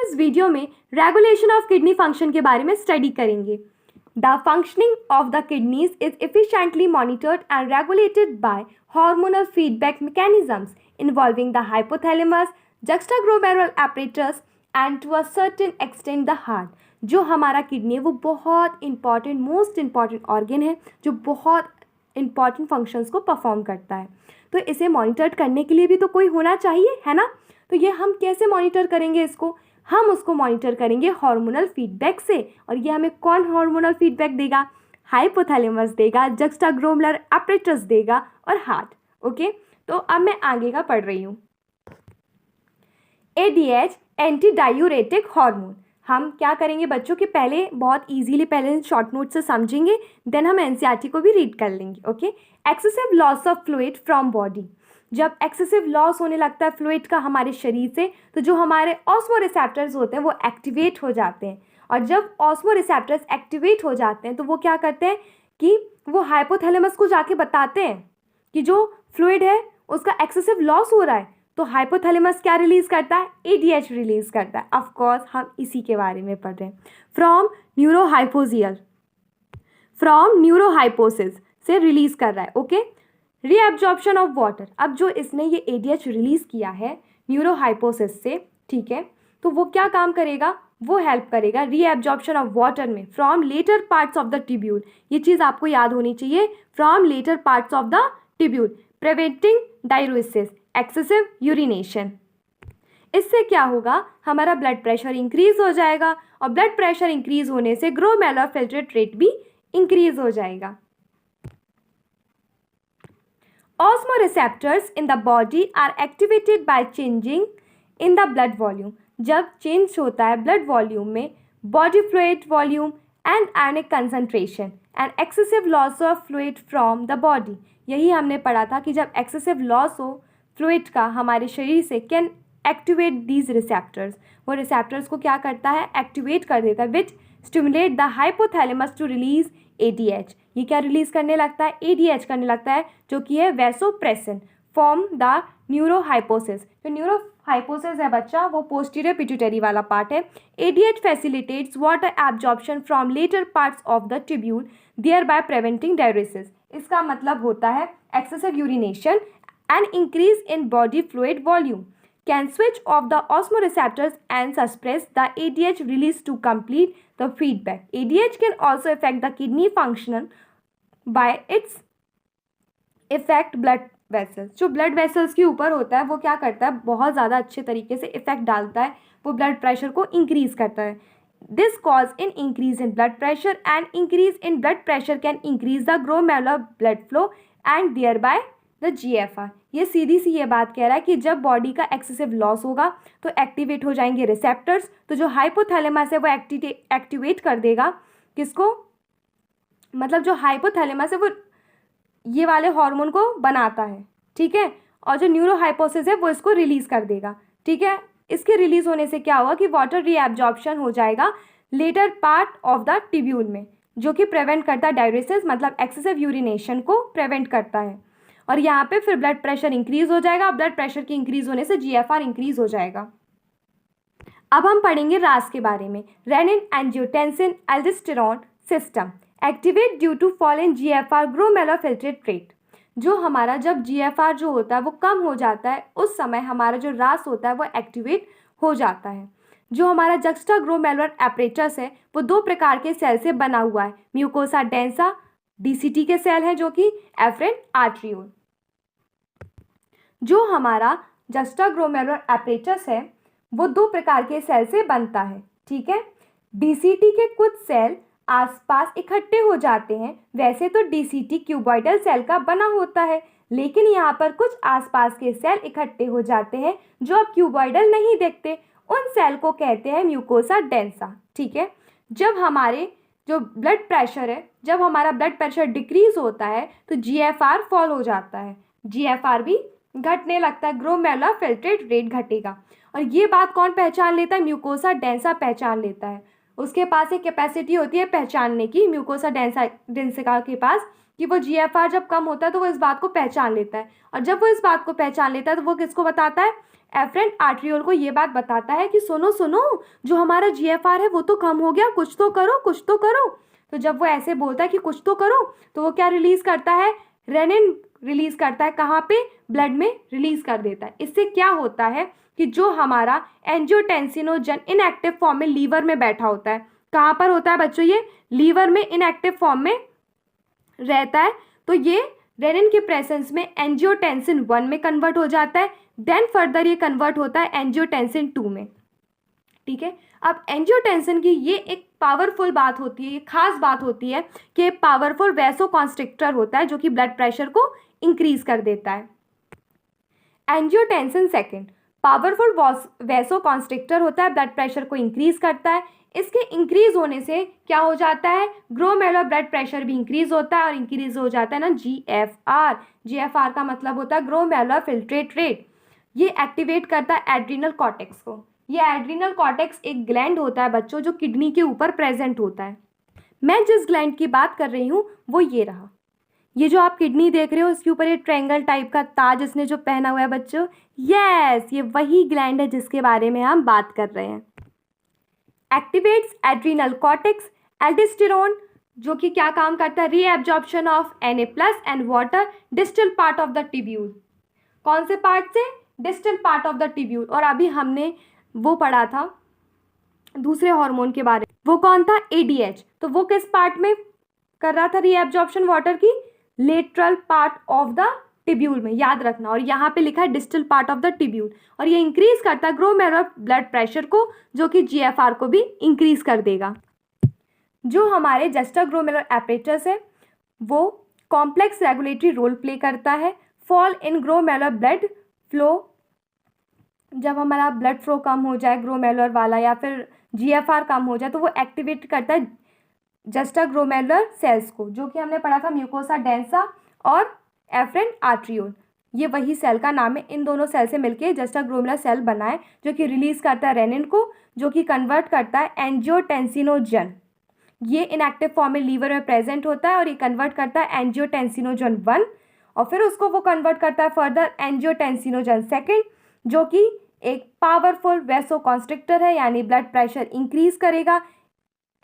इस वीडियो में regulation of kidney function के बारे में स्टडी करेंगे। The functioning of the kidneys is efficiently monitored and regulated by hormonal feedback mechanisms involving the hypothalamus, juxtaglomerular apparatus and to a certain extent the heart। जो हमारा kidney है वो बहुत important, most important organ है जो बहुत important functions को perform करता है। तो इसे मॉनिटर करने के लिए भी तो कोई होना चाहिए, है ना। तो ये हम कैसे मॉनिटर करेंगे इसको? हम उसको मॉनिटर करेंगे हार्मोनल फीडबैक से। और ये हमें कौन हार्मोनल फीडबैक देगा? हाइपोथैलेमस देगा, जक्स्टाग्लोमेरुलर apparatus देगा और हार्ट। ओके, तो अब मैं आगे का पढ़ रही हूँ। ADH anti diuretic hormone. हम क्या करेंगे बच्चों के पहले बहुत इजीली पहले शॉर्ट नोट से समझेंगे, देन हम एनसीईआरटी को भी रीड कर लेंगे। Okay, excessive loss of fluid from body. जब एक्सेसिव लॉस होने लगता है फ्लूइड का हमारे शरीर से, तो जो हमारे ऑस्मोरिसेप्टर्स होते हैं वो एक्टिवेट हो जाते हैं। और जब ऑस्मोरिसेप्टर्स एक्टिवेट हो जाते हैं तो वो क्या करते हैं कि वो हाइपोथैलेमस को जाके बताते हैं कि जो फ्लूइड है उसका एक्सेसिव लॉस हो रहा है। तो हाइपोथैलेमस क्या रिलीज करता है? ADH रिलीज करता है। ऑफ कोर्स हम इसी के बारे में पढ़ रहे हैं। फ्रॉम न्यूरोहाइपोसिस से रिलीज कर रहा है। Okay, reabsorption of water. अब जो इसने ये ADH रिलीज किया है न्यूरोहाइपोसिस से, ठीक है, तो वो क्या काम करेगा? वो हेल्प करेगा रीअब्जॉर्प्शन ऑफ वाटर में from later parts of the tubule. ये चीज़ आपको याद होनी चाहिए, from later parts of the tubule, preventing diuresis, excessive urination. इससे क्या होगा? हमारा ब्लड प्रेशर इंक्रीज हो जाएगा और ब्लड प्रेशर इंक्रीज होने से ग्लोमेरुलर फिल्ट्रेट रेट भी इंक्रीज हो जाएगा। Osmoreceptors in the body are activated by changing in the blood volume। जब चेंज होता है ब्लड वॉल्यूम में, body fluid volume and ionic concentration and excessive loss of fluid from the body. यही हमने पढ़ा था कि जब एक्सेसिव लॉस हो फ्लूइड का हमारे शरीर से, कैन एक्टिवेट दीज रिसेप्टर्स। वो रिसेप्टर्स को क्या करता है? एक्टिवेट कर देता है, which stimulate the hypothalamus to release ADH। ये क्या रिलीज करने लगता है? ADH करने लगता है, जो कि है वैसोप्रेसिन फॉर्म द न्यूरोहाइपोसिस। जो न्यूरोहाइपोसिस है बच्चा, वो पोस्टीरियर पिट्यूटरी वाला पार्ट है। ADH facilitates water absorption from later parts of the tubule, thereby preventing diuresis. इसका मतलब होता है excessive urination and increase in body fluid volume, can switch off the osmoreceptors and suppress the ADH release to complete the feedback। ADH can also affect the kidney function by its effect blood vessels। जो blood vessels के ऊपर होता है वो क्या करता है? बहुत ज़्यादा अच्छे तरीके से इफेक्ट डालता है, वो ब्लड प्रेशर को इंक्रीज करता है। This cause in increase in blood pressure and increase in blood pressure can increase the glomerular blood flow and thereby the GFR। ये सीधी सी ये बात कह रहा है कि जब बॉडी का एक्सेसिव लॉस होगा तो एक्टिवेट हो जाएंगे रिसेप्टर्स। तो जो हाइपोथैलेमस है वो एक्टिवेट कर देगा किसको? मतलब जो हाइपोथैलेमस है वो ये वाले हार्मोन को बनाता है, ठीक है, और जो न्यूरोहाइपोसिस है वो इसको रिलीज कर देगा, ठीक है। इसके रिलीज होने से क्या होगा कि वाटर रीएब्जॉर्प्शन हो जाएगा later part of the tubule में, जो कि प्रिवेंट करता है डाययूरेसिस, मतलब एक्सेसिव यूरिनेशन को प्रिवेंट करता है। और यहाँ पे फिर ब्लड प्रेशर इंक्रीज हो जाएगा। ब्लड प्रेशर के इंक्रीज होने से GFR इंक्रीज हो जाएगा। अब हम पढ़ेंगे रास के बारे में। Renin angiotensin aldosterone system activate due to fall in GFR glomerular filtrate rate. जो हमारा जब GFR जो होता है वो कम हो जाता है, उस समय हमारा जो रास होता है वो एक्टिवेट हो जाता है। जो हमारा जक्स्टाग्लोमेरुलर apparatus है वो दो प्रकार के सेल से बना हुआ है। म्यूकोसा डेंसा DCT के सेल हैं, जो कि एफरेंट आर्ट्रियोल। जो हमारा जक्स्टाग्लोमेरुलर apparatus है वो दो प्रकार के सेल से बनता है, ठीक है। DCT के कुछ सेल आसपास इकट्ठे हो जाते हैं। वैसे तो DCT क्यूबॉइडल सेल का बना होता है, लेकिन यहाँ पर कुछ आसपास के सेल इकट्ठे हो जाते हैं जो अब क्यूबॉइडल नहीं दिखते। उन सेल को कहते हैं म्यूकोसा डेंसा, ठीक है। जब हमारे जो ब्लड प्रेशर है, जब हमारा ब्लड प्रेशर डिक्रीज होता है तो GFR फॉल हो जाता है, GFR भी घटने लगता है, ग्लोमेरुलर फिल्ट्रेट रेट घटेगा। और ये बात कौन पहचान लेता है? म्यूकोसा डेंसा पहचान लेता है। उसके पास एक कैपेसिटी होती है पहचानने की, म्यूकोसा डेंसा के पास, कि वो GFR जब कम होता है तो वो इस बात को पहचान लेता है। और जब वो इस बात को पहचान लेता है तो वो किसको बताता है? एफरेंट आर्ट्रियोल को ये बात बताता है कि सुनो सुनो, जो हमारा जीएफआर है वो तो कम हो गया, कुछ तो करो कुछ तो करो। तो जब वो ऐसे बोलता है कि कुछ तो करो, तो वो क्या रिलीज करता है, रेनिन रिलीज करता है। कहाँ पे, ब्लड में रिलीज कर देता है। इससे क्या होता है कि जो हमारा एंजियोटेंसिनोजन इनएक्टिव फॉर्म में लीवर में बैठा होता है, कहाँ पर होता है बच्चों, ये लीवर में इनएक्टिव फॉर्म में रहता है, तो ये रेनिन के प्रेजेंस में एंजियोटेंसिन 1 में कन्वर्ट हो जाता है। देन फर्दर ये कन्वर्ट होता है एंजियोटेंसिन 2 में। ठीक है, अब एंजियोटेंसिन की ये एक पावरफुल बात होती है, ये खास बात होती है कि पावरफुल वैसोकॉन्स्ट्रिक्टर होता है जो कि ब्लड प्रेशर को इंक्रीज कर देता है। एंजियोटेंसिन सेकेंड पावरफुल वैसोकॉन्स्ट्रिक्टर होता है, ब्लड प्रेशर को इंक्रीज करता है। इसके इंक्रीज होने से क्या हो जाता है, ग्लोमेरुलर ब्लड प्रेशर भी इंक्रीज होता है और इंक्रीज हो जाता है ना जीएफआर। जीएफआर का मतलब होता है ग्लोमेरुलर फिल्ट्रेट रेट। ये एक्टिवेट करता है एड्रिनल कॉर्टेक्स को। ये एड्रिनल कॉर्टेक्स एक ग्लैंड होता है बच्चों जो किडनी के ऊपर प्रेजेंट होता है। मैं जिस ग्लैंड की बात कर रही हूँ वो ये रहा। ये जो आप किडनी देख रहे हो इसके ऊपर ये ट्रायंगल टाइप का ताज इसने जो पहना हुआ है बच्चों, यस, ये वही ग्लैंड है जिसके बारे में हम बात कर रहे हैं। Activates adrenal cortex. एल्डोस्टेरोन जो कि क्या काम करता है, reabsorption of Na+ and water distal part of the tubule. कौन से पार्ट से, distal part of the tubule. और अभी हमने वो पढ़ा था दूसरे हार्मोन के बारे में, वो कौन था, ADH। तो वो किस पार्ट में कर रहा था रीएब्जॉर्प्शन वाटर की, lateral part of the tubule में, याद रखना। और यहाँ पे लिखा है distal part of the tubule. और ये इंक्रीज करता है ग्लोमेरुलर ब्लड प्रेशर को जो कि जीएफआर को भी इंक्रीज कर देगा। जो हमारे जस्टर ग्लोमेरुलर एपरेटस है वो कॉम्प्लेक्स रेगुलेटरी रोल प्ले करता है। Fall in glomerular blood flow, जब हमारा ब्लड फ्लो कम हो जाए ग्लोमेरुलर वाला या फिर जीएफआर कम हो जाए तो वो एक्टिवेट करता है जस्टर ग्लोमेरुलर सेल्स को, जो कि हमने पढ़ा था म्यूकोसा डेंसा और एफरेंट आर्ट्रियोल। ये वही सेल का नाम है। इन दोनों सेल से मिलके जस्टर ग्लोमेरुलर सेल बना है जो कि रिलीज करता है रेनिन को, जो कि कन्वर्ट करता है एंजियोटेंसिनोजन। ये इनएक्टिव फॉर्म में लीवर में प्रेजेंट होता है और ये कन्वर्ट करता है एंजियोटेंसिनोजन 1 और फिर उसको वो कन्वर्ट करता है फर्दर एंजियोटेंसिनोजन 2 जो कि एक पावरफुल वैसोकॉन्स्ट्रिक्टर है, यानी ब्लड प्रेशर इंक्रीज करेगा।